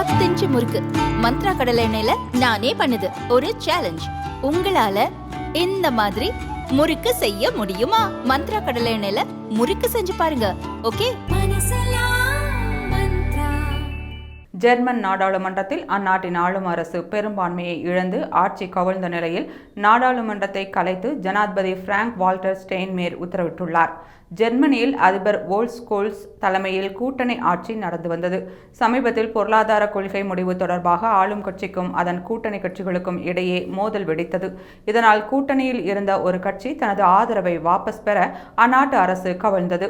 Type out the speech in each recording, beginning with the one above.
இருபத்தஞ்சு முறுக்கு மந்த்ரா கடலை எண்ணெயில நானே பண்ணுது ஒரு சேலஞ்ச். உங்களால இந்த மாதிரி முறுக்கு செய்ய முடியுமா? மந்த்ரா கடலை எண்ணெயில முறுக்கு செஞ்சு பாருங்க. ஓகே. ஜெர்மன் நாடாளுமன்றத்தில் அந்நாட்டின் ஆளும் அரசு பெரும்பான்மையை இழந்து ஆட்சி கவிழ்ந்த நிலையில் நாடாளுமன்றத்தை கலைத்து ஜனாதிபதி பிராங்க் வால்டர் ஸ்டெயின்மேர் உத்தரவிட்டுள்ளார். ஜெர்மனியில் அதிபர் வோல்ஃப் ஸ்கோல்ஸ் தலைமையில் கூட்டணி ஆட்சி நடந்து வந்தது. சமீபத்தில் பொருளாதார கொள்கை முடிவு தொடர்பாக ஆளும் கட்சிக்கும் அதன் கூட்டணி கட்சிகளுக்கும் இடையே மோதல் வெடித்தது. இதனால் கூட்டணியில் இருந்த ஒரு கட்சி தனது ஆதரவை வாபஸ் பெற அந்நாட்டு அரசு கவிழ்ந்தது.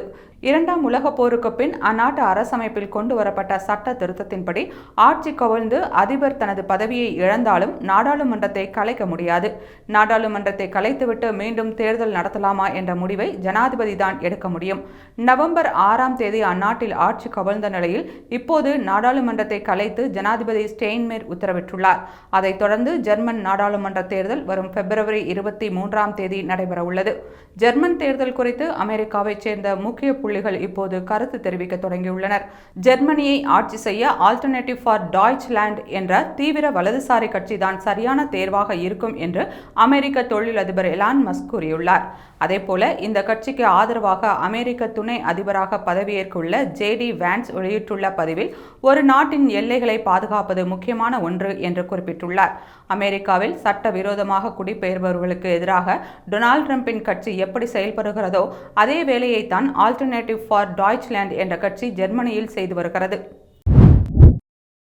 இரண்டாம் உலகப் போருக்கு பின் அந்நாட்டு அரசமைப்பில் கொண்டு வரப்பட்ட சட்ட திருத்தத்தின்படி ஆட்சி கவிழ்ந்து அதிபர் தனது பதவியை இழந்தாலும் நாடாளுமன்றத்தை கலைக்க முடியாது. நாடாளுமன்றத்தை கலைத்துவிட்டு மீண்டும் தேர்தல் நடத்தலாமா என்ற முடிவை ஜனாதிபதி தான் எடுக்க முடியும். நவம்பர் 6ஆம் தேதி அந்நாட்டில் ஆட்சி கவிழ்ந்த நிலையில் இப்போது நாடாளுமன்றத்தை கலைத்து ஜனாதிபதி ஸ்டெயின்மேர் உத்தரவிட்டுள்ளார். அதைத் தொடர்ந்து ஜெர்மன் நாடாளுமன்ற தேர்தல் வரும் பிப்ரவரி 23ஆம் தேதி நடைபெறவுள்ளது. ஜெர்மன் தேர்தல் குறித்து அமெரிக்காவைச் சேர்ந்த முக்கிய புள்ளிகள் இப்போது கருத்து தெரிவிக்க தொடங்கியுள்ளனர். ஜெர்மனியை ஆட்சி செய்ய ஆல்டர்னேட்டிவ் ஃபார் டாய்ச்லாண்ட் என்ற தீவிர வலதுசாரி கட்சி தான் சரியான தேர்வாக இருக்கும் என்று அமெரிக்க தொழிலதிபர் எலான் மஸ்க் கூறியுள்ளார். அதேபோல இந்த கட்சிக்கு ஆதரவாக அமெரிக்க துணை அதிபராக பதவியேற்குள்ள JD வான்ஸ் வெளியிட்டுள்ள பதிவில் ஒரு நாட்டின் எல்லைகளை பாதுகாப்பது முக்கியமான ஒன்று என்று குறிப்பிட்டுள்ளார். அமெரிக்காவில் சட்டவிரோதமாக குடிபெயர்பவர்களுக்கு எதிராக டொனால்ட் ட்ரம்பின் கட்சி எப்படி செயல்படுகிறதோ அதே வேலையைத்தான் ஆல்டர்னேட்டிவ் ஃபார் டாய்ச்லாண்ட் என்ற கட்சி ஜெர்மனியில் செய்து வருகிறது.